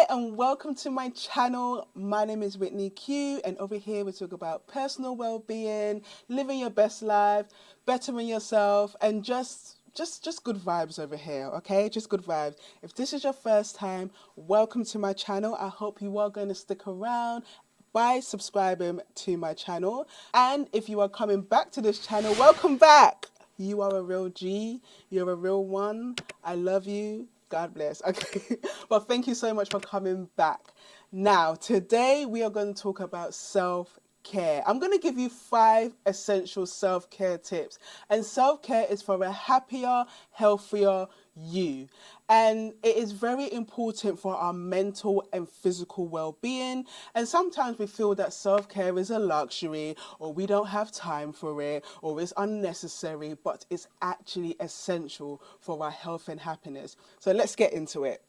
and welcome to my channel. My name is Whitney Q, and over here we talk about personal well-being, living your best life, bettering yourself, and just good vibes over here, okay? Just good vibes. If this is your first time, welcome to my channel. I hope you are going to stick around by subscribing to my channel. And if you are coming back to this channel, welcome back. You are a real G. You're a real one. I love you. God bless. Okay. But thank you so much for coming back. Now, today we are going to talk about self-care. I'm going to give you 5 essential self-care tips. And self-care is for a happier, healthier you. And it is very important for our mental and physical well-being. And sometimes we feel that self-care is a luxury, or we don't have time for it, or it's unnecessary, but it's actually essential for our health and happiness. So let's get into it.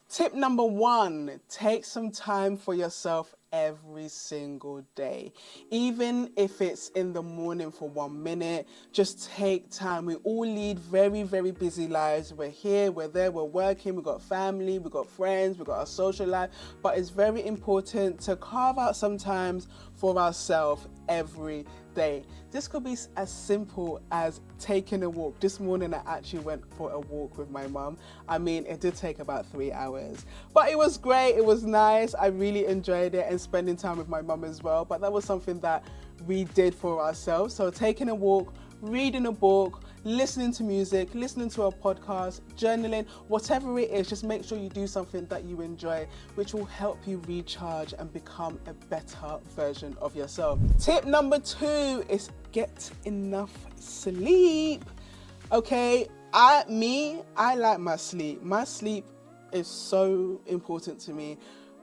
Tip number 1, take some time for yourself every single day. Even if it's in the morning for 1 minute, just take time. We all lead very, very busy lives. We're here, we're there, we're working, we've got family, we've got friends, we've got our social life, but it's very important to carve out some time for ourselves every day. This could be as simple as taking a walk. This morning I actually went for a walk with my mum. I mean, it did take about 3 hours, but it was great. It was nice. I really enjoyed it, and spending time with my mum as well. But that was something that we did for ourselves. So taking a walk, reading a book, listening to music, listening to a podcast, journaling, whatever it is, just make sure you do something that you enjoy, which will help you recharge and become a better version of yourself. Tip number 2 is get enough sleep. Okay, I like my sleep. My sleep is so important to me.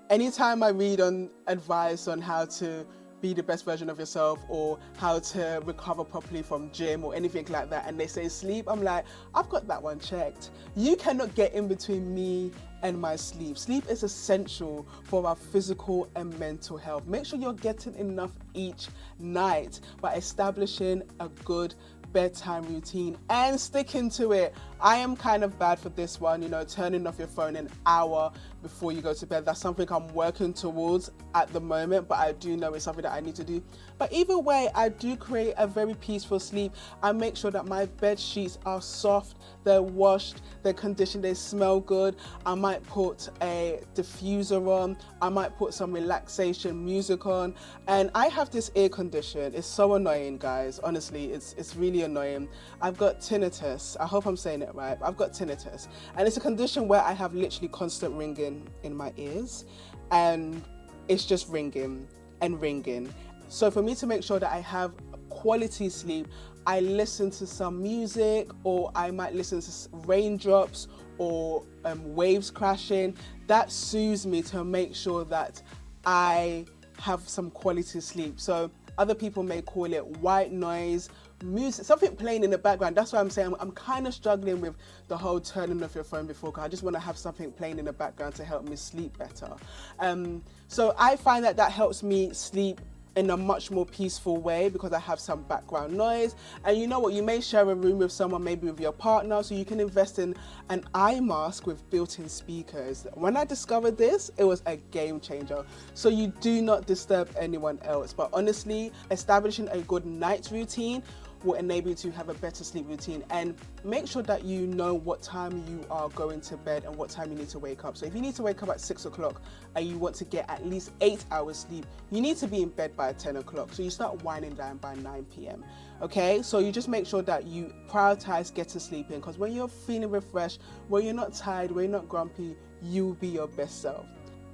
Anytime I read on advice on how to be the best version of yourself, or how to recover properly from gym or anything like that, and they say sleep, I'm like, I've got that one checked. You cannot get in between me and my sleep. Sleep is essential for our physical and mental health. Make sure you're getting enough each night by establishing a good bedtime routine and sticking to it. I am kind of bad for this one, turning off your phone an hour before you go to bed. That's something I'm working towards at the moment, but I do know it's something that I need to do. But either way, I do create a very peaceful sleep. I make sure that my bed sheets are soft, they're washed, they're conditioned, they smell good. I might put a diffuser on, I might put some relaxation music on, and I have this ear condition. It's so annoying, guys. Honestly, it's really annoying. I've got tinnitus. I hope I'm saying it right. I've got tinnitus, and it's a condition where I have literally constant ringing in my ears, and it's just ringing and ringing. So for me to make sure that I have quality sleep, I listen to some music, or I might listen to raindrops or waves crashing. That soothes me to make sure that I have some quality sleep. So other people may call it white noise, music, something playing in the background. That's why I'm saying I'm kind of struggling with the whole turning off your phone before, because I just want to have something playing in the background to help me sleep better. So I find that helps me sleep in a much more peaceful way, because I have some background noise. And you know what, you may share a room with someone, maybe with your partner, so you can invest in an eye mask with built-in speakers. When I discovered this, it was a game changer. So you do not disturb anyone else. But honestly, establishing a good night routine will enable you to have a better sleep routine, and make sure that you know what time you are going to bed and what time you need to wake up. So if you need to wake up at 6 o'clock and you want to get at least 8 hours sleep, you need to be in bed by 10 o'clock. So you start winding down by 9 p.m. Okay, so you just make sure that you prioritize getting sleep in, because when you're feeling refreshed, when you're not tired, when you're not grumpy, you'll be your best self.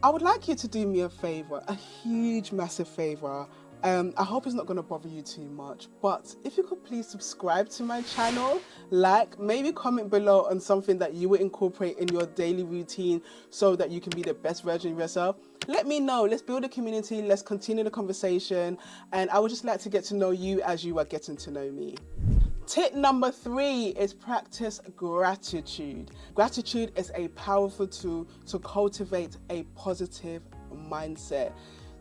I would like you to do me a favor, a huge, massive favor. I hope it's not going to bother you too much, but if you could please subscribe to my channel, maybe comment below on something that you would incorporate in your daily routine so that you can be the best version of yourself. Let me know. Let's build a community. Let's continue the conversation. And I would just like to get to know you as you are getting to know me. Tip number 3 is practice gratitude. Gratitude is a powerful tool to cultivate a positive mindset.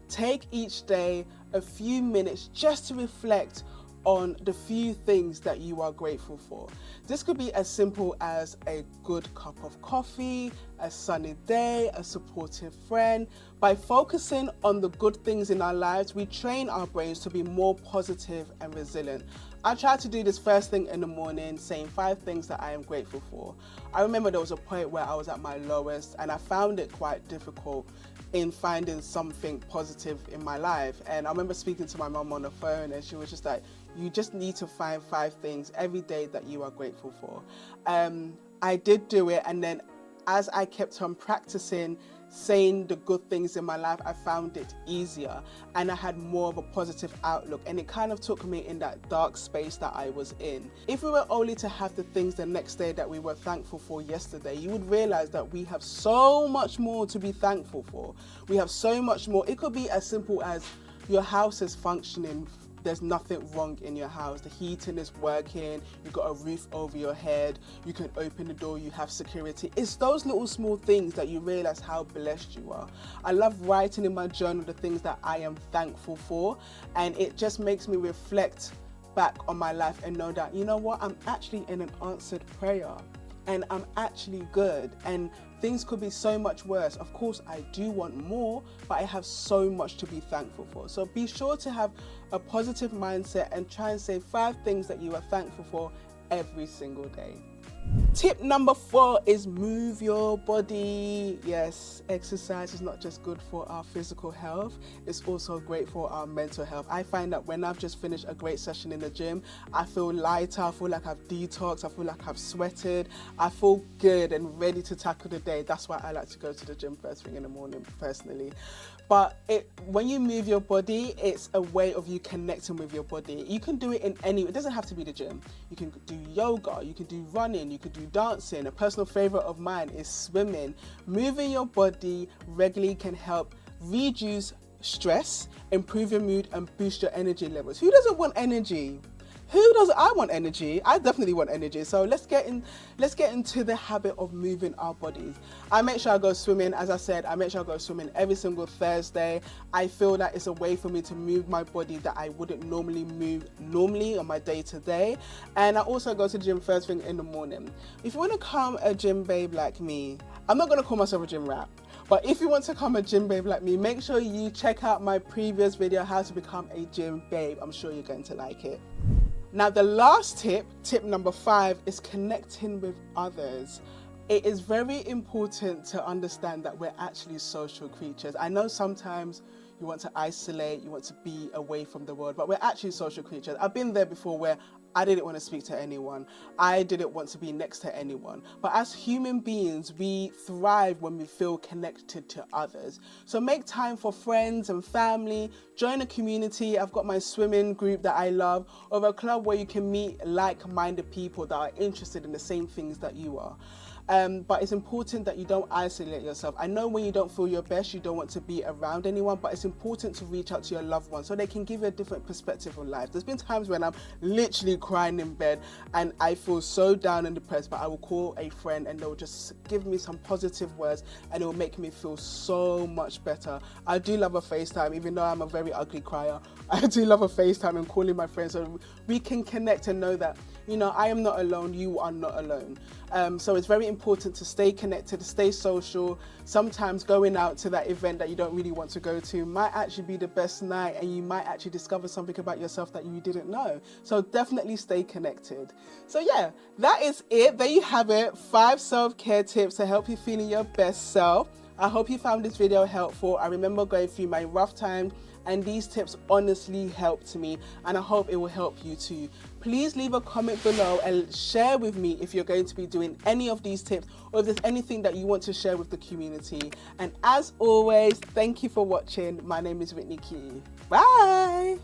Take each day a few minutes just to reflect on the few things that you are grateful for. This could be as simple as a good cup of coffee, a sunny day, a supportive friend. By focusing on the good things in our lives, we train our brains to be more positive and resilient. I try to do this first thing in the morning, saying 5 things that I am grateful for. I remember there was a point where I was at my lowest and I found it quite difficult in finding something positive in my life. And I remember speaking to my mum on the phone and she was just like, you just need to find 5 things every day that you are grateful for. I did do it, and then as I kept on practicing saying the good things in my life, I found it easier and I had more of a positive outlook, and it kind of took me in that dark space that I was in. If we were only to have the things the next day that we were thankful for yesterday, you would realize that we have so much more to be thankful for. We have so much more. It could be as simple as your house is functioning. There's nothing wrong in your house. The heating is working, you've got a roof over your head, you can open the door, you have security. It's those little small things that you realize how blessed you are. I love writing in my journal the things that I am thankful for, and it just makes me reflect back on my life and know that, you know what, I'm actually in an answered prayer and I'm actually good, and things could be so much worse. Of course, I do want more, but I have so much to be thankful for. So be sure to have a positive mindset and try and say 5 things that you are thankful for every single day. Tip number 4 is move your body. Yes, exercise is not just good for our physical health, it's also great for our mental health. I find that when I've just finished a great session in the gym, I feel lighter, I feel like I've detoxed, I feel like I've sweated, I feel good and ready to tackle the day. That's why I like to go to the gym first thing in the morning personally. But when you move your body, it's a way of you connecting with your body. You can do it in it doesn't have to be the gym. You can do yoga, you can do running, you can do dancing. A personal favorite of mine is swimming. Moving your body regularly can help reduce stress, improve your mood, and boost your energy levels. Who doesn't want energy? Who doesn't? I want energy. I definitely want energy. So let's get into the habit of moving our bodies. I make sure I go swimming. As I said, I make sure I go swimming every single Thursday. I feel that it's a way for me to move my body that I wouldn't normally move on my day to day. And I also go to the gym first thing in the morning. If you want to become a gym babe like me, I'm not going to call myself a gym rat, but if you want to become a gym babe like me, make sure you check out my previous video, how to become a gym babe. I'm sure you're going to like it. Now, the last tip number 5, is connecting with others. It is very important to understand that we're actually social creatures. I know sometimes you want to isolate, you want to be away from the world, but we're actually social creatures. I've been there before where I didn't want to speak to anyone. I didn't want to be next to anyone. But as human beings, we thrive when we feel connected to others. So make time for friends and family. Join a community. I've got my swimming group that I love, or a club where you can meet like-minded people that are interested in the same things that you are. But it's important that you don't isolate yourself. I know when you don't feel your best, you don't want to be around anyone, but it's important to reach out to your loved ones so they can give you a different perspective on life. There's been times when I'm literally crying in bed and I feel so down and depressed, but I will call a friend and they'll just give me some positive words and it will make me feel so much better. I do love a FaceTime, even though I'm a very ugly crier. I do love a FaceTime and calling my friends so we can connect and know that, you know, I am not alone, you are not alone. So it's very important to stay connected, to stay social. Sometimes going out to that event that you don't really want to go to might actually be the best night, and you might actually discover something about yourself that you didn't know. So definitely stay connected. So yeah, that is it. There you have it. 5 self-care tips to help you feel your best self. I hope you found this video helpful. I remember going through my rough time, and these tips honestly helped me, and I hope it will help you too. Please leave a comment below and share with me if you're going to be doing any of these tips, or if there's anything that you want to share with the community. And as always, thank you for watching. My name is Whitney Q. Bye.